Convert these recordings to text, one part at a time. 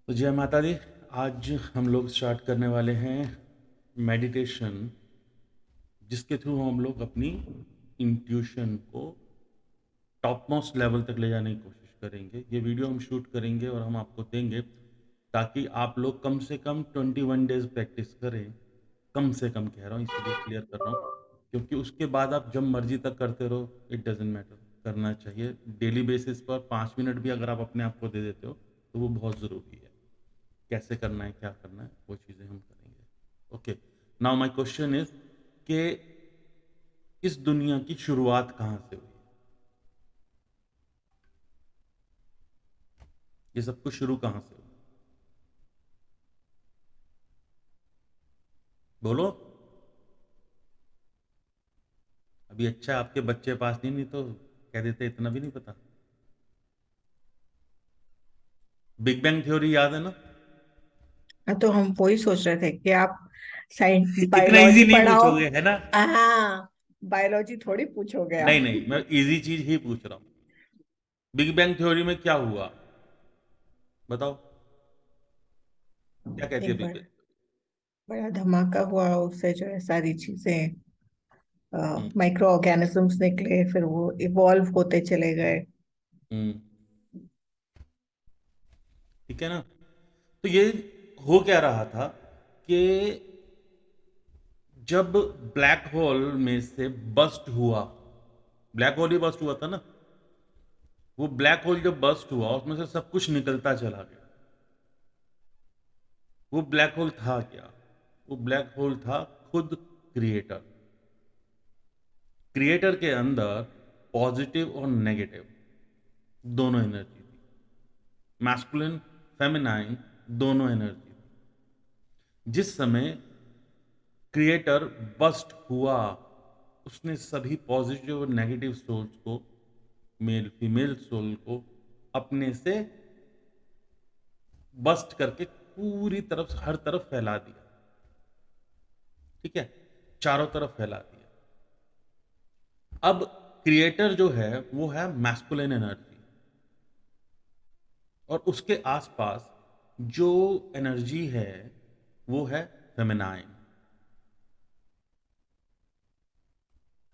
तो जय माता दी। आज हम लोग स्टार्ट करने वाले हैं मेडिटेशन, जिसके थ्रू हम लोग अपनी इंट्यूशन को टॉप मोस्ट लेवल तक ले जाने की कोशिश करेंगे। ये वीडियो हम शूट करेंगे और हम आपको देंगे ताकि आप लोग कम से कम 21 डेज प्रैक्टिस करें। कम से कम कह रहा हूँ, इसीलिए क्लियर कर रहा हूँ, क्योंकि उसके बाद आप जब मर्जी तक करते रहो, इट डजेंट मैटर। करना चाहिए डेली बेसिस पर 5 मिनट भी अगर आप अपने आप को दे देते हो तो वो बहुत ज़रूरी है। कैसे करना है, क्या करना है, वो चीज़ें हम करेंगे। Okay, now my question is कि इस दुनिया की शुरुआत कहाँ से हुई? ये सब कुछ शुरू कहाँ से हुआ? बोलो। अभी अच्छा आपके बच्चे पास नहीं तो कह देते इतना भी नहीं पता। बिग बैंग थ्योरी याद है ना? हाँ, तो हम वही सोच रहे थे कि आप साइंस इतना इजी बायोलॉजी नहीं पढ़ाओ। पूछोगे है ना? हाँ, बायोलॉजी थोड़ी पूछोगे नहीं आप। नहीं, मैं इजी चीज ही पूछ रहा हूँ। बिग बैंग थ्योरी में क्या हुआ, बताओ। क्या कहती है एक बिग बार बैंग? बड़ा धमाका हुआ, उससे जो है सारी चीजें, हम्म। माइक्रो ऑर्गेनिजम्स निकले, फिर वो इवॉल्व होते चले गए। हम्म। ठीक है ना? तो ये हो क्या रहा था कि जब ब्लैक होल में से बस्ट हुआ, ब्लैक होल ही बस्ट हुआ था ना, वो ब्लैक होल जब बस्ट हुआ उसमें से सब कुछ निकलता चला गया। वो ब्लैक होल था क्या? वो ब्लैक होल था खुद क्रिएटर। क्रिएटर के अंदर पॉजिटिव और नेगेटिव दोनों एनर्जी थी, मैस्कुलिन फेमिनाइन दोनों एनर्जी थी। जिस समय क्रिएटर बस्ट हुआ, उसने सभी पॉजिटिव और नेगेटिव सोल्स को, मेल फीमेल सोल को, अपने से बस्ट करके पूरी तरफ हर तरफ फैला दिया। ठीक है, चारों तरफ फैला दिया। अब क्रिएटर जो है वो है मैस्कुलिन एनर्जी, और उसके आसपास जो एनर्जी है वो है फेमिनाइन।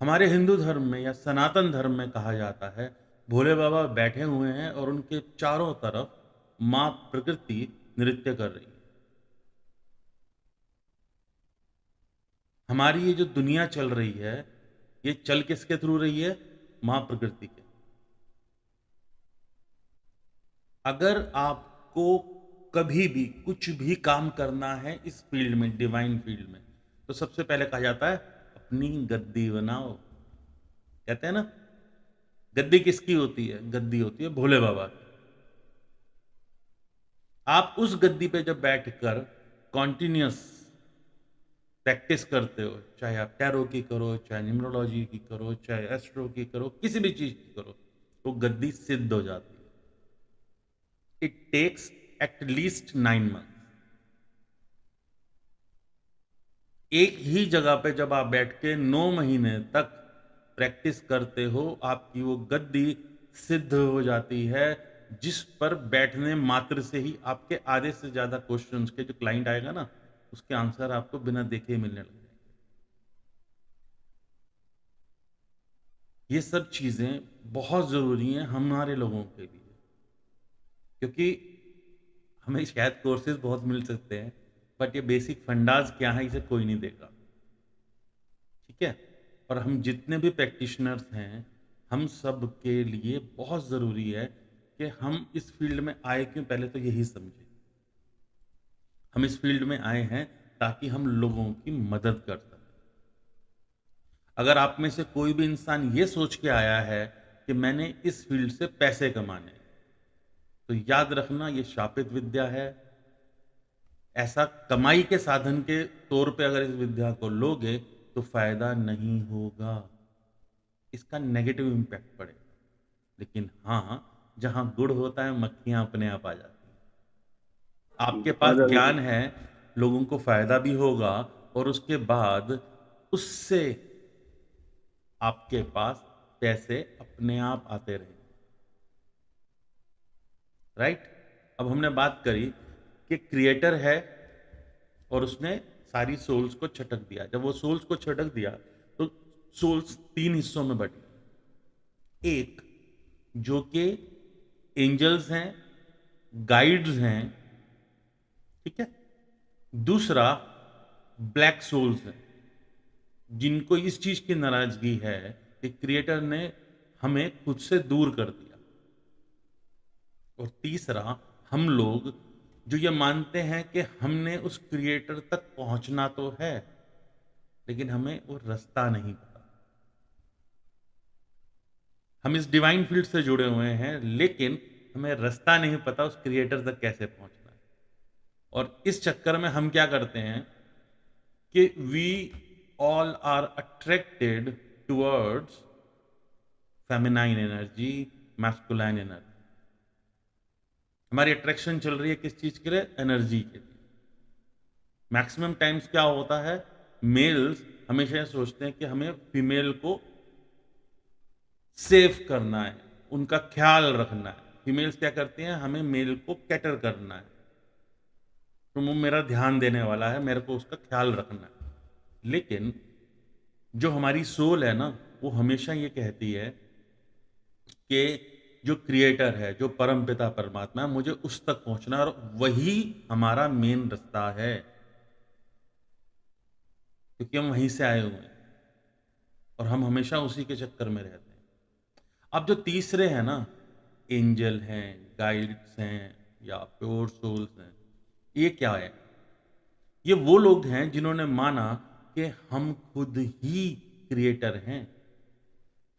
हमारे हिंदू धर्म में या सनातन धर्म में कहा जाता है भोले बाबा बैठे हुए हैं और उनके चारों तरफ मां प्रकृति नृत्य कर रही है। हमारी ये जो दुनिया चल रही है, ये चल किसके थ्रू रही है? मां प्रकृति के। अगर आपको कभी भी कुछ भी काम करना है इस फील्ड में, डिवाइन फील्ड में, तो सबसे पहले कहा जाता है अपनी गद्दी बनाओ। कहते हैं ना, गद्दी किसकी होती है? गद्दी होती है भोले बाबा की। आप उस गद्दी पे जब बैठकर कॉन्टिन्यूस प्रैक्टिस करते हो, चाहे आप टैरो की करो, चाहे न्यूमरोलॉजी की करो, चाहे एस्ट्रो की करो, किसी भी चीज की करो, तो गद्दी सिद्ध हो जाती है। It takes at least 9 month. एक ही जगह पे जब आप बैठ के 9 महीने तक प्रैक्टिस करते हो, आपकी वो गद्दी सिद्ध हो जाती है, जिस पर बैठने मात्र से ही आपके आधे से ज्यादा क्वेश्चंस के जो क्लाइंट आएगा ना, उसके आंसर आपको बिना देखे ही मिलने लग जाएंगे। ये सब चीजें बहुत जरूरी हैं हमारे लोगों के लिए, क्योंकि हमें शायद कोर्सेज बहुत मिल सकते हैं, बट ये बेसिक फंडाज क्या है इसे कोई नहीं देगा। ठीक है? और हम जितने भी प्रैक्टिशनर्स हैं, हम सब के लिए बहुत ज़रूरी है कि हम इस फील्ड में आए क्यों, पहले तो यही समझें। हम इस फील्ड में आए हैं ताकि हम लोगों की मदद कर सकें। अगर आप में से कोई भी इंसान ये सोच के आया है कि मैंने इस फील्ड से पैसे कमाने, तो याद रखना ये शापित विद्या है। ऐसा कमाई के साधन के तौर पे अगर इस विद्या को लोगे तो फायदा नहीं होगा, इसका नेगेटिव इम्पैक्ट पड़ेगा। लेकिन हाँ, जहां गुड़ होता है मक्खियां अपने आप आ जाती हैं। आपके आ पास जाएगा। ज्ञान है, लोगों को फायदा भी होगा, और उसके बाद उससे आपके पास पैसे अपने आप आते रहेंगे। राइट? अब हमने बात करी कि क्रिएटर है और उसने सारी सोल्स को छटक दिया। जब वो सोल्स को छटक दिया तो सोल्स 3 हिस्सों में बटी। एक जो कि एंजल्स हैं, गाइड्स हैं, ठीक है। दूसरा ब्लैक सोल्स हैं, जिनको इस चीज की नाराजगी है कि क्रिएटर ने हमें खुद से दूर कर दिया। और तीसरा हम लोग जो ये मानते हैं कि हमने उस क्रिएटर तक पहुंचना तो है, लेकिन हमें वो रास्ता नहीं पता। हम इस डिवाइन फील्ड से जुड़े हुए हैं, लेकिन हमें रास्ता नहीं पता उस क्रिएटर तक कैसे पहुंचना है। और इस चक्कर में हम क्या करते हैं कि we all are attracted towards feminine energy, masculine energy. हमारी अट्रैक्शन चल रही है किस चीज के लिए? एनर्जी के लिए। मैक्सिमम टाइम्स क्या होता है, मेल्स हमेशा ये सोचते हैं कि हमें फीमेल को सेव करना है, उनका ख्याल रखना है। फीमेल्स क्या करती हैं, हमें मेल को कैटर करना है, तो वो मेरा ध्यान देने वाला है, मेरे को उसका ख्याल रखना है। लेकिन जो हमारी सोल है ना, वो हमेशा ये कहती है कि जो क्रिएटर है, जो परम पिता परमात्मा है, मुझे उस तक पहुंचना है और वही हमारा मेन रास्ता है, क्योंकि हम वहीं से आए हुए हैं और हम हमेशा उसी के चक्कर में रहते हैं। अब जो तीसरे हैं ना, एंजल हैं, गाइड्स हैं या प्योर सोल्स हैं, ये क्या है? ये वो लोग हैं जिन्होंने माना कि हम खुद ही क्रिएटर हैं,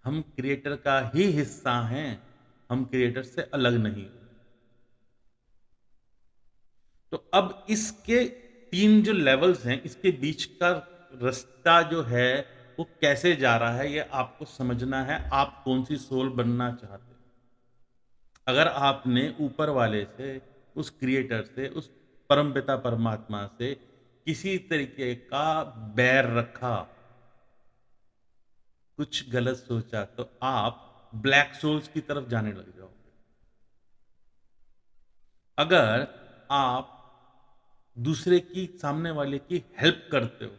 हम क्रिएटर का ही हिस्सा हैं, हम क्रिएटर से अलग नहीं। तो अब इसके 3 जो लेवल्स हैं, इसके बीच का रास्ता जो है वो कैसे जा रहा है, ये आपको समझना है। आप कौन सी सोल बनना चाहते हैं? अगर आपने ऊपर वाले से, उस क्रिएटर से, उस परमपिता परमात्मा से किसी तरीके का बैर रखा, कुछ गलत सोचा, तो आप ब्लैक सोल्स की तरफ जाने लग जाओगे। अगर आप दूसरे की, सामने वाले की हेल्प करते हो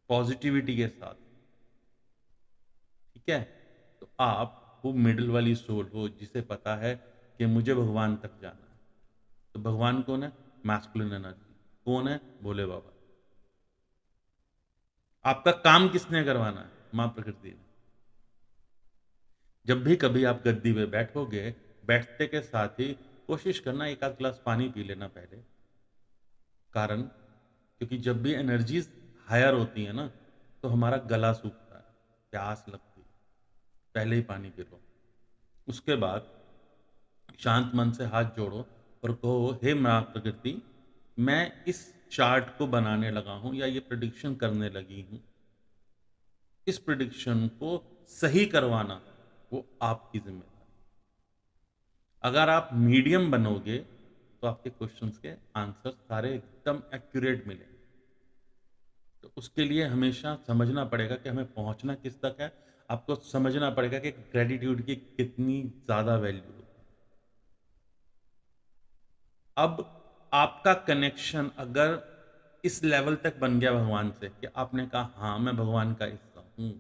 पॉजिटिविटी के साथ, ठीक है, तो आप वो मिडिल वाली सोल हो जिसे पता है कि मुझे भगवान तक जाना है। तो भगवान कौन है? Masculine energy. कौन है? भोले बाबा। आपका काम किसने करवाना है? मां प्रकृति ने। जब भी कभी आप गद्दी पे बैठोगे, बैठते के साथ ही कोशिश करना एक आध गिलास पानी पी लेना पहले। कारण, क्योंकि जब भी एनर्जीज हायर होती है ना, तो हमारा गला सूखता है, प्यास लगती है, पहले ही पानी पी लो। उसके बाद शांत मन से हाथ जोड़ो और कहो, हे मां प्रकृति, मैं इस चार्ट को बनाने लगा हूं या ये प्रिडिक्शन करने लगी हूं, इस प्रिडिक्शन को सही करवाना वो आपकी जिम्मेदारी। अगर आप मीडियम बनोगे तो आपके क्वेश्चंस के आंसर सारे एकदम एक्यूरेट मिलेंगे। तो उसके लिए हमेशा समझना पड़ेगा कि हमें पहुंचना किस तक है। आपको समझना पड़ेगा कि ग्रेटिट्यूड की कितनी ज्यादा वैल्यू है। अब आपका कनेक्शन अगर इस लेवल तक बन गया भगवान से कि आपने कहा हाँ मैं भगवान का हिस्सा हूं,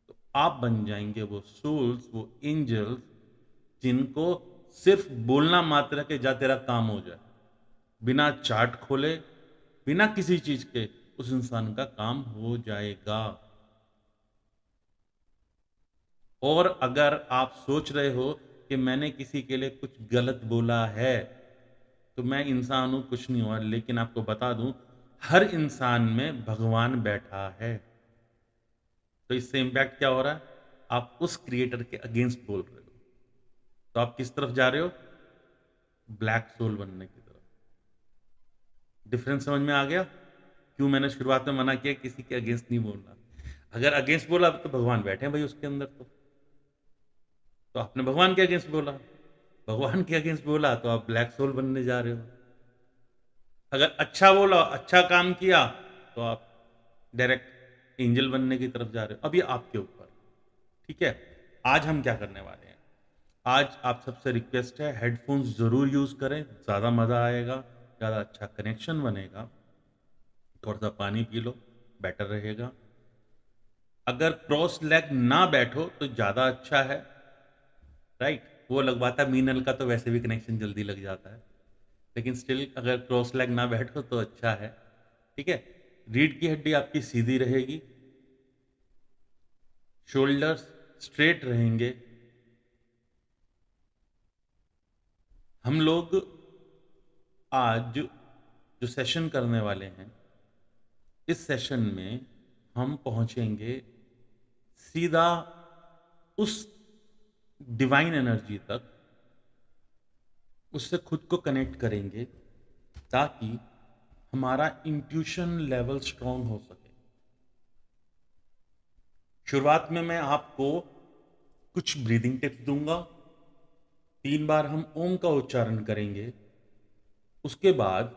तो आप बन जाएंगे वो सोल्स, वो एंजल्स, जिनको सिर्फ बोलना मात्र है कि जा तेरा काम हो जाए। बिना चार्ट खोले, बिना किसी चीज के उस इंसान का काम हो जाएगा। और अगर आप सोच रहे हो कि मैंने किसी के लिए कुछ गलत बोला है, तो मैं इंसान हूं, कुछ नहीं हुआ, लेकिन आपको बता दूं, हर इंसान में भगवान बैठा है। तो इससे इंपैक्ट क्या हो रहा है? आप उस क्रिएटर के अगेंस्ट बोल रहे हो। तो आप किस तरफ जा रहे हो? ब्लैक सोल बनने की तरफ। डिफरेंस समझ में आ गया? क्यों मैंने शुरुआत में मना किया किसी के अगेंस्ट नहीं बोलना? अगर अगेंस्ट बोला तो भगवान बैठे हैं भाई उसके अंदर। तो आपने भगवान के अगेंस्ट बोला, भगवान के अगेंस्ट बोला, तो आप ब्लैक सोल बनने जा रहे हो। अगर अच्छा बोला, अच्छा काम किया, तो आप डायरेक्ट एंजल बनने की तरफ जा रहे हो। अब ये आपके ऊपर, ठीक है। आज हम क्या करने वाले हैं, आज आप सबसे रिक्वेस्ट है, हेडफोन्स ज़रूर यूज़ करें, ज़्यादा मज़ा आएगा, ज़्यादा अच्छा कनेक्शन बनेगा। थोड़ा सा पानी पी लो, बेटर रहेगा। अगर क्रॉस लेग ना बैठो तो ज़्यादा अच्छा है, राइट? वो लगवाता मीनल का तो वैसे भी कनेक्शन जल्दी लग जाता है, लेकिन स्टिल अगर क्रॉस लेग ना बैठो तो अच्छा है, ठीक है? रीढ़ की हड्डी आपकी सीधी रहेगी, शोल्डर्स स्ट्रेट रहेंगे। हम लोग आज जो सेशन करने वाले हैं, इस सेशन में हम पहुंचेंगे सीधा उस डिवाइन एनर्जी तक, उससे खुद को कनेक्ट करेंगे ताकि हमारा इंट्यूशन लेवल स्ट्रांग हो सके। शुरुआत में मैं आपको कुछ ब्रीदिंग टिप्स दूंगा। 3 बार हम ओम का उच्चारण करेंगे। उसके बाद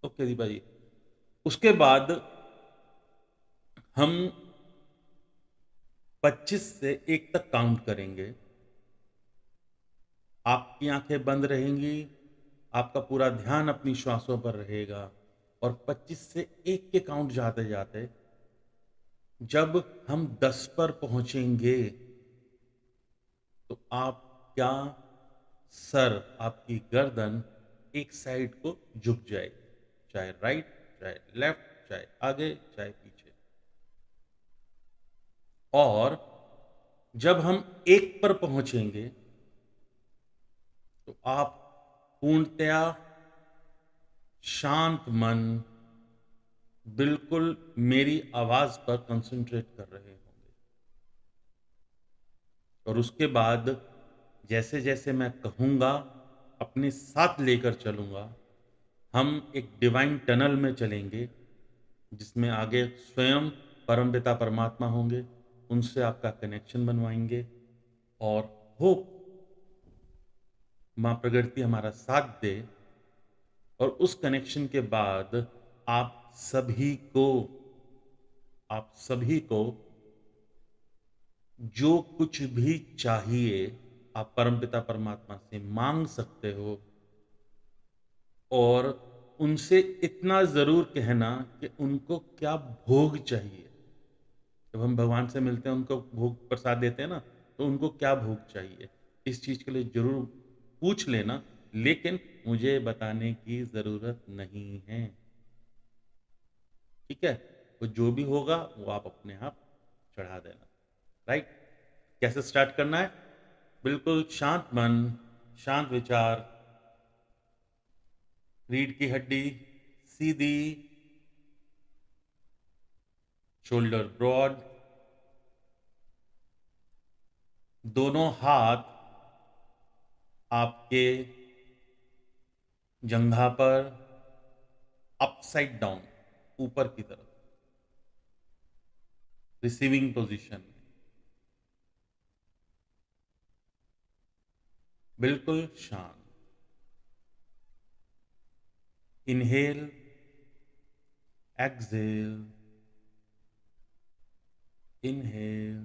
ओके दीपा जी, उसके बाद हम 25 से 1 तक काउंट करेंगे। आपकी आंखें बंद रहेंगी, आपका पूरा ध्यान अपनी श्वासों पर रहेगा और 25 से 1 के काउंट जाते जाते जब हम 10 पर पहुंचेंगे तो आपका सर, आपकी गर्दन एक साइड को झुक जाएगी, चाहे राइट, चाहे लेफ्ट, चाहे आगे, चाहे पीछे। और जब हम 1 पर पहुंचेंगे तो आप पूर्णतया शांत मन बिल्कुल मेरी आवाज पर कंसंट्रेट कर रहे होंगे। और उसके बाद जैसे जैसे मैं कहूंगा अपने साथ लेकर चलूंगा, हम एक डिवाइन टनल में चलेंगे जिसमें आगे स्वयं परमपिता परमात्मा होंगे, उनसे आपका कनेक्शन बनवाएंगे और होप मां प्रकृति हमारा साथ दे। और उस कनेक्शन के बाद आप सभी को आप सभी को जो कुछ भी चाहिए आप परमपिता परमात्मा से मांग सकते हो। और उनसे इतना जरूर कहना कि उनको क्या भोग चाहिए। जब हम भगवान से मिलते हैं, उनको भोग प्रसाद देते हैं ना, तो उनको क्या भोग चाहिए, इस चीज के लिए जरूर पूछ लेना, लेकिन मुझे बताने की जरूरत नहीं है, ठीक है? वो जो भी होगा वो आप अपने आप चढ़ा देना, राइट? कैसे स्टार्ट करना है? बिल्कुल शांत मन, शांत विचार, रीढ़ की हड्डी सीधी, शोल्डर ब्रॉड, दोनों हाथ आपके जंघा पर, अपसाइड डाउन, ऊपर की तरफ, रिसीविंग पोजीशन में, बिल्कुल शांत। इनहेल, एक्सहेल, इनहेल,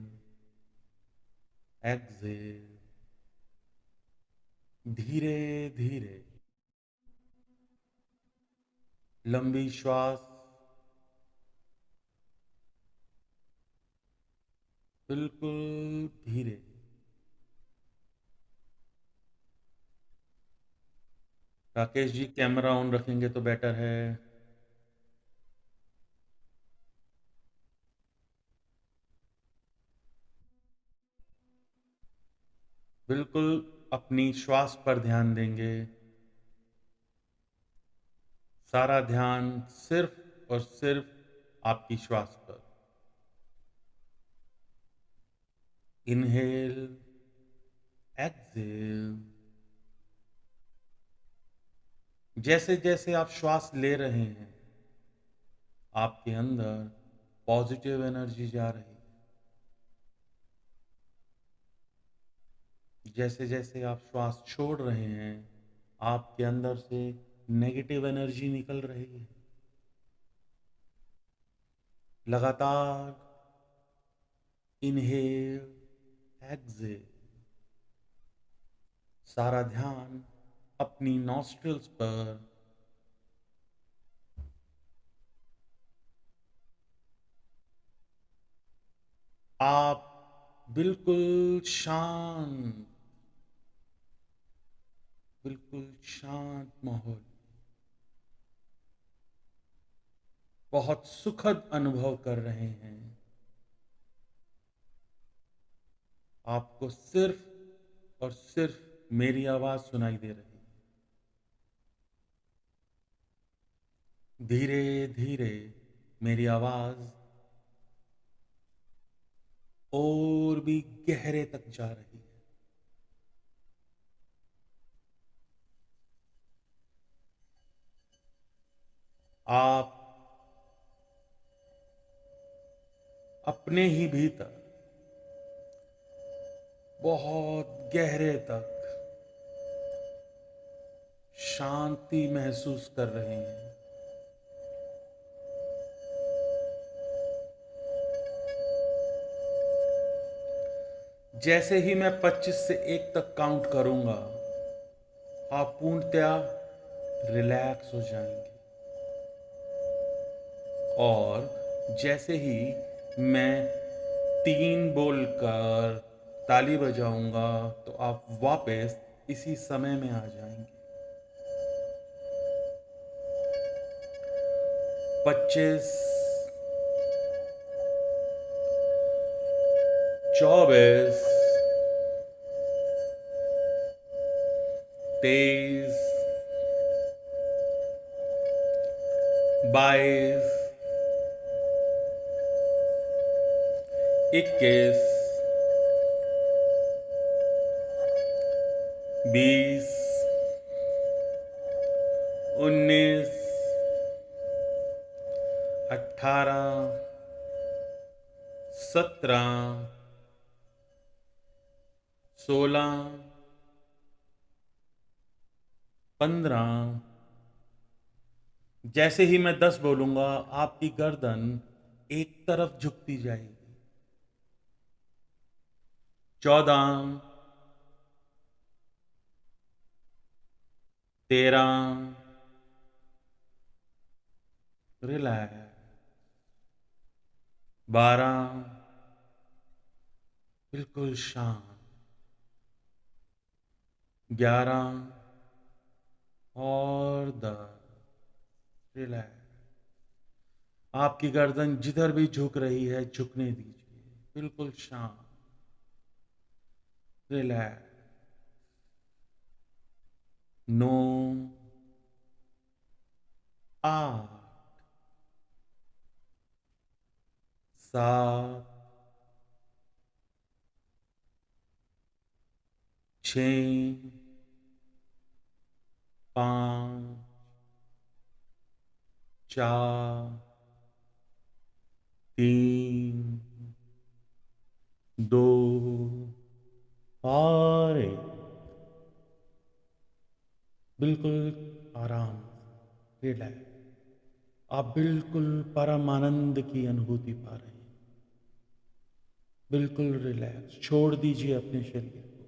एक्सहेल, धीरे धीरे लंबी श्वास, बिल्कुल धीरे। राकेश जी कैमरा ऑन रखेंगे तो बेटर है। बिल्कुल अपनी श्वास पर ध्यान देंगे, सारा ध्यान सिर्फ और सिर्फ आपकी श्वास पर। इनहेल, एक्सहेल, जैसे जैसे आप श्वास ले रहे हैं आपके अंदर पॉजिटिव एनर्जी जा रही है, जैसे जैसे आप श्वास छोड़ रहे हैं आपके अंदर से नेगेटिव एनर्जी निकल रही है। लगातार इनहेल, एक्सेल। सारा ध्यान अपनी नॉस्ट्रिल्स पर। आप बिल्कुल शांत, बिल्कुल शांत माहौल, बहुत सुखद अनुभव कर रहे हैं। आपको सिर्फ और सिर्फ मेरी आवाज सुनाई दे रही है। धीरे धीरे मेरी आवाज और भी गहरे तक जा रही है। आप अपने ही भीतर बहुत गहरे तक शांति महसूस कर रहे हैं। जैसे ही मैं 25 से 1 तक काउंट करूंगा, आप पूर्णतया रिलैक्स हो जाएंगे। और जैसे ही मैं 3 बोलकर ताली बजाऊंगा, तो आप वापस इसी समय में आ जाएंगे। 25, 24, 23, 22, 21, 20, 19, 18, 17, 16, 15। जैसे ही मैं 10 बोलूंगा, आपकी गर्दन एक तरफ झुकती जाएगी। 14, 13, रिलैक्स। 12, बिल्कुल शांत। 11 और 10, रिलैक्स। आपकी गर्दन जिधर भी झुक रही है, झुकने दीजिए। बिल्कुल शांत, रिलैक्स। 9, 8, 7, 6, 5, 4, 3, 2 और 1। बिल्कुल आराम, रिलैक्स। आप बिल्कुल परम आनंद की अनुभूति पा रहे हैं। बिल्कुल रिलैक्स। छोड़ दीजिए अपने शरीर को,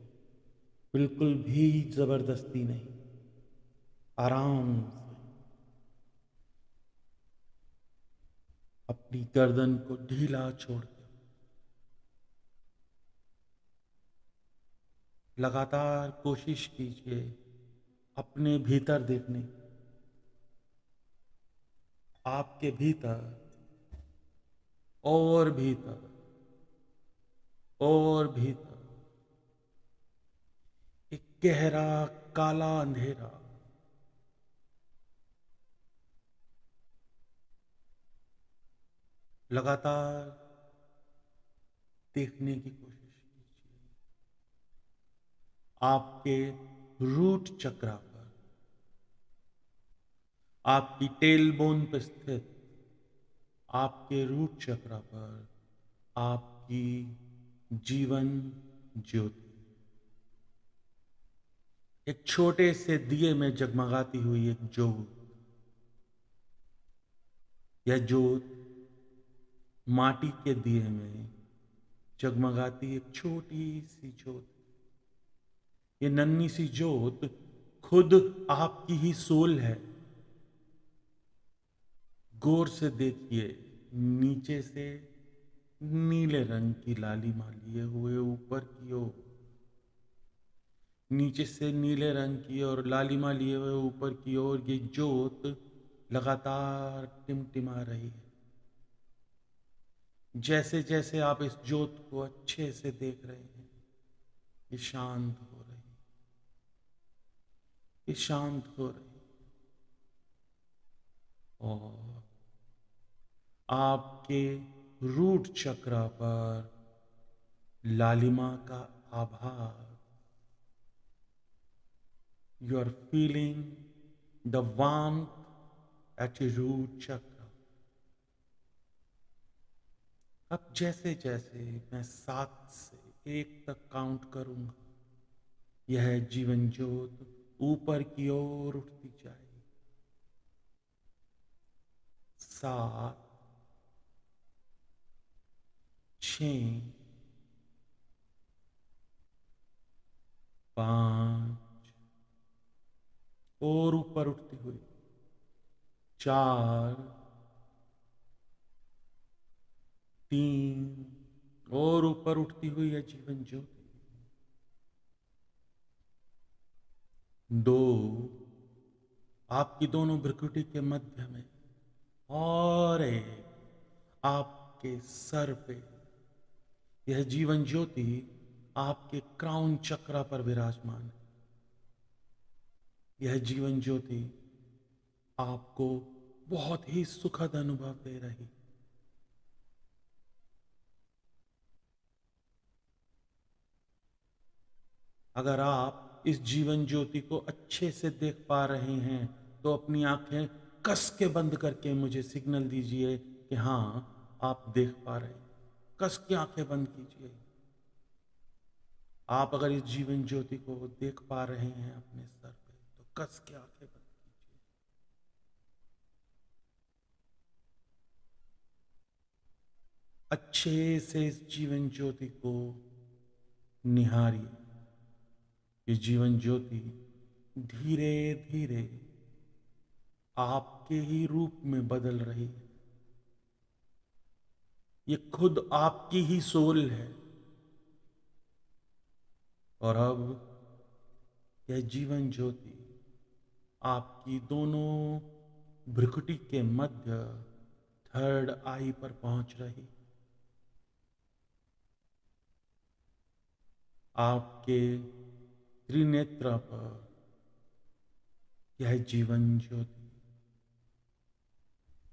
बिल्कुल भी जबरदस्ती नहीं, आराम से अपनी गर्दन को ढीला छोड़ के लगातार कोशिश कीजिए अपने भीतर देखने की। आपके भीतर और भीतर और भीतर एक गहरा काला अंधेरा, लगातार देखने की कोशिश कीजिए। आपके रूट चक्रा पर, आपकी टेल बोन पर स्थित आपके रूट चक्रा पर आपकी जीवन ज्योति एक छोटे से दिए में जगमगाती हुई एक ज्योत। यह ज्योत माटी के दिए में जगमगाती एक छोटी सी ज्योत। ये नन्ही सी ज्योत खुद आपकी ही सोल है। गौर से देखिए, नीचे से नीले रंग की लालिमा लिए हुए ऊपर की ओर, नीचे से नीले रंग की और लालिमा लिए हुए ऊपर की ओर ये ज्योत लगातार टिमटिमा रही है। जैसे जैसे आप इस ज्योत को अच्छे से देख रहे हैं, ये शांत हो रही है, ये शांत हो रही है। और आपके रूट चक्र पर लालिमा का आभार, you are feeling the warmth at your root chakra। अब जैसे जैसे मैं 7 से 1 तक काउंट करूंगा, यह जीवन ज्योत ऊपर की ओर उठती जाएगी। 7, 6, 5 और ऊपर उठती हुई, 4, 3 और ऊपर उठती हुई है जीवन ज्योति, 2 आपकी दोनों भ्रुकुटी के मध्य में, और 1 आपके सर पे। यह जीवन ज्योति आपके क्राउन चक्र पर विराजमान है। यह जीवन ज्योति आपको बहुत ही सुखद अनुभव दे रही। अगर आप इस जीवन ज्योति को अच्छे से देख पा रहे हैं तो अपनी आंखें कस के बंद करके मुझे सिग्नल दीजिए कि हाँ, आप देख पा रहे हैं। कस के आंखें बंद कीजिए। आप अगर इस जीवन ज्योति को देख पा रहे हैं अपने सर पे तो कस के आंखें बंद कीजिए। अच्छे से इस जीवन ज्योति को निहारिए। ये जीवन ज्योति धीरे धीरे आपके ही रूप में बदल रही है। ये खुद आपकी ही सोल है। और अब यह जीवन ज्योति आपकी दोनों भ्रुकुटी के मध्य थर्ड आई पर पहुंच रही। आपके त्रिनेत्र पर यह जीवन ज्योति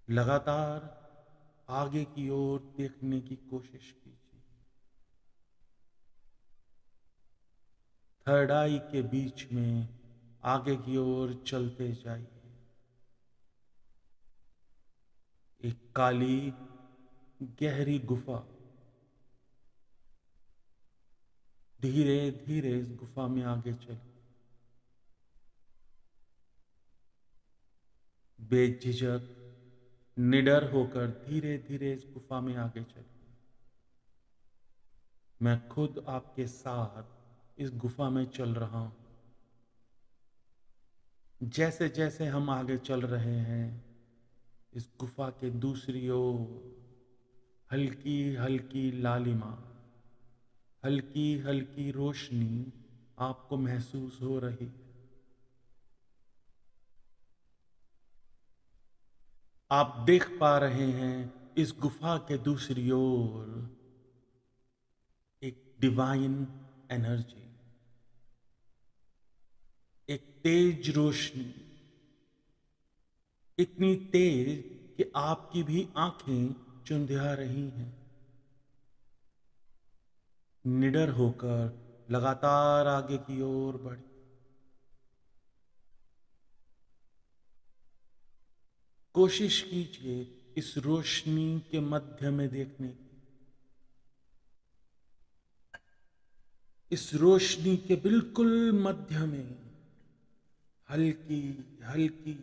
लगातार आगे की ओर देखने की कोशिश कीजिए। थर्ड आई के बीच में आगे की ओर चलते जाइए। एक काली गहरी गुफा, धीरे धीरे इस गुफा में आगे चलिए। बेझिझक निडर होकर धीरे धीरे इस गुफा में आगे चलिए। मैं खुद आपके साथ इस गुफा में चल रहा हूं। जैसे जैसे हम आगे चल रहे हैं, इस गुफा के दूसरी ओर हल्की हल्की लालिमा, हल्की हल्की रोशनी आपको महसूस हो रही है। आप देख पा रहे हैं इस गुफा के दूसरी ओर एक डिवाइन एनर्जी, एक तेज रोशनी, इतनी तेज कि आपकी भी आंखें चुंधिया रही हैं। निडर होकर लगातार आगे की ओर बढ़ी। कोशिश कीजिए इस रोशनी के मध्य में देखने की। इस रोशनी के बिल्कुल मध्य में हल्की हल्की,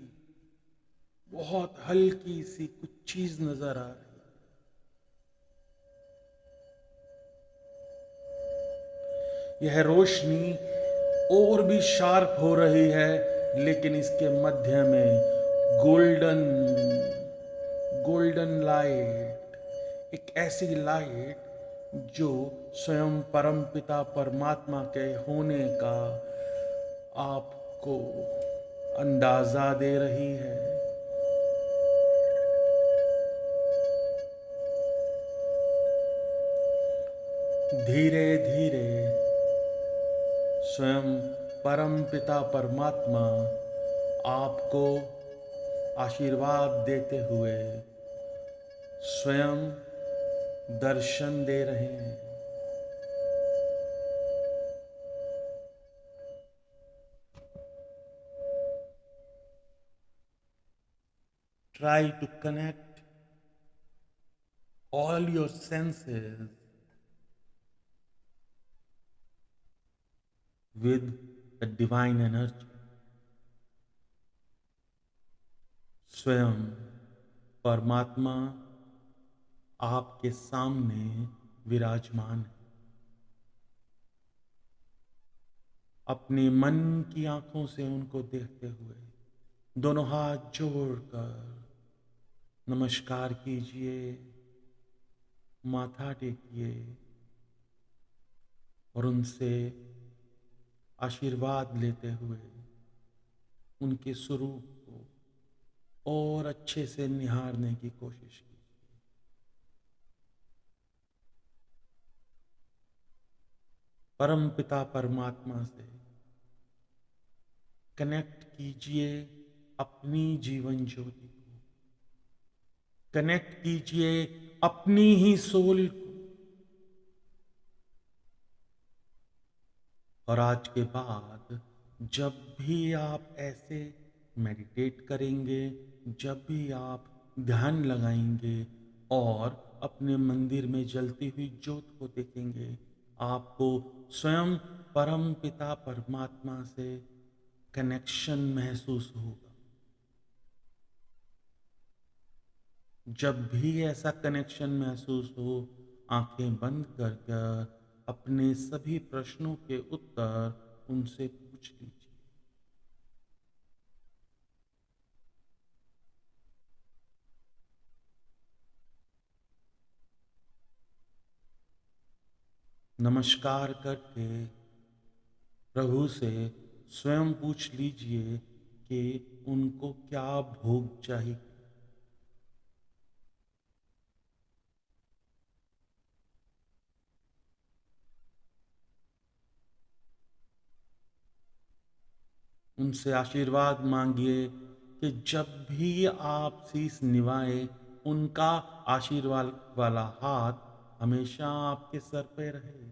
बहुत हल्की सी कुछ चीज नजर आ रही है। यह रोशनी और भी शार्प हो रही है, लेकिन इसके मध्य में गोल्डन गोल्डन लाइट, एक ऐसी लाइट जो स्वयं परमपिता परमात्मा के होने का आपको अंदाजा दे रही है। धीरे धीरे स्वयं परमपिता परमात्मा आपको आशीर्वाद देते हुए स्वयं दर्शन दे रहे हैं। Try to connect all your senses with the divine energy. स्वयं परमात्मा आपके सामने विराजमान है। अपने मन की आंखों से उनको देखते हुए दोनों हाथ जोड़कर नमस्कार कीजिए, माथा टेकिए और उनसे आशीर्वाद लेते हुए उनके स्वरूप को और अच्छे से निहारने की कोशिश की। परम पिता परमात्मा से कनेक्ट कीजिए अपनी जीवन ज्योति को, कनेक्ट कीजिए अपनी ही सोल को। और आज के बाद जब भी आप ऐसे मेडिटेट करेंगे, जब भी आप ध्यान लगाएंगे और अपने मंदिर में जलती हुई ज्योत को देखेंगे, आपको स्वयं परम पिता परमात्मा से कनेक्शन महसूस होगा। जब भी ऐसा कनेक्शन महसूस हो, आंखें बंद करके अपने सभी प्रश्नों के उत्तर उनसे पूछ लीजिए। नमस्कार करके प्रभु से स्वयं पूछ लीजिए कि उनको क्या भोग चाहिए। उनसे आशीर्वाद मांगिए कि जब भी आप शीश निवाए, उनका आशीर्वाद वाला हाथ हमेशा आपके सर पे रहे।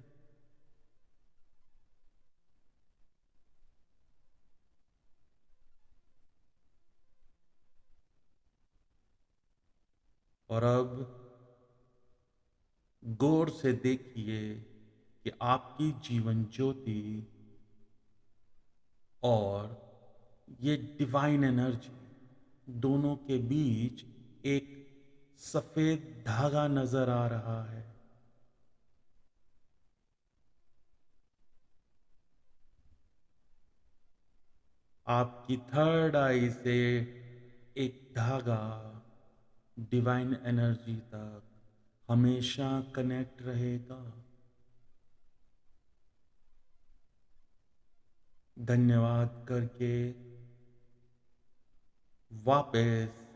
और अब गौर से देखिए कि आपकी जीवन ज्योति और ये डिवाइन एनर्जी दोनों के बीच एक सफेद धागा नजर आ रहा है। आपकी थर्ड आई से एक धागा डिवाइन एनर्जी तक हमेशा कनेक्ट रहेगा। धन्यवाद करके वापस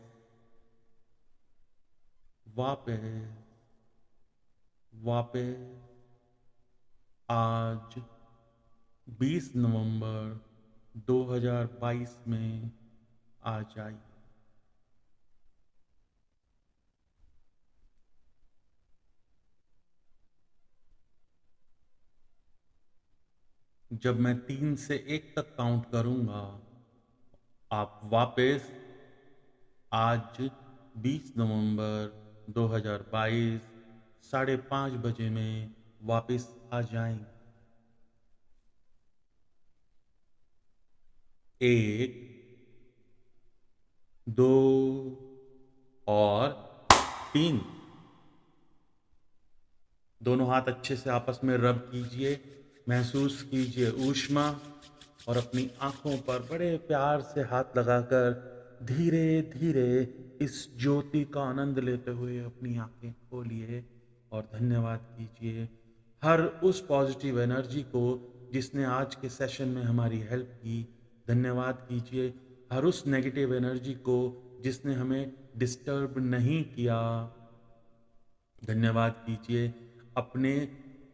वापस वापस आज 20 नवंबर 2022 में आ जाइए। जब मैं 3 से 1 तक काउंट करूंगा, आप वापस आज 20 नवंबर 2022 5:30 बजे में वापस आ जाएंगे। 1, 2 और 3। दोनों हाथ अच्छे से आपस में रब कीजिए महसूस कीजिए ऊष्मा और अपनी आंखों पर बड़े प्यार से हाथ लगाकर धीरे धीरे इस ज्योति का आनंद लेते हुए अपनी आंखें खोलिए और धन्यवाद कीजिए हर उस पॉजिटिव एनर्जी को जिसने आज के सेशन में हमारी हेल्प की। धन्यवाद कीजिए हर उस नेगेटिव एनर्जी को जिसने हमें डिस्टर्ब नहीं किया। धन्यवाद कीजिए अपने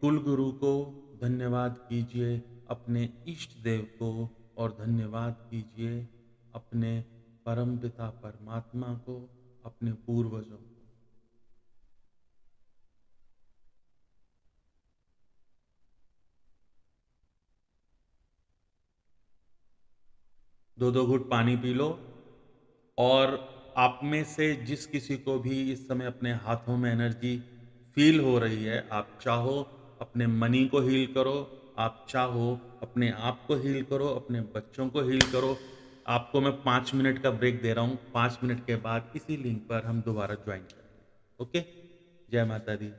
कुल गुरु को, धन्यवाद कीजिए अपने इष्ट देव को और धन्यवाद कीजिए अपने परमपिता परमात्मा को, अपने पूर्वजों को। दो दो घूंट पानी पी लो और आप में से जिस किसी को भी इस समय अपने हाथों में एनर्जी फील हो रही है, आप चाहो अपने मनी को हील करो, आप चाहो अपने आप को हील करो, अपने बच्चों को हील करो। आपको मैं 5 मिनट का ब्रेक दे रहा हूँ। 5 मिनट के बाद इसी लिंक पर हम दोबारा ज्वाइन करेंगे। ओके, जय माता दी।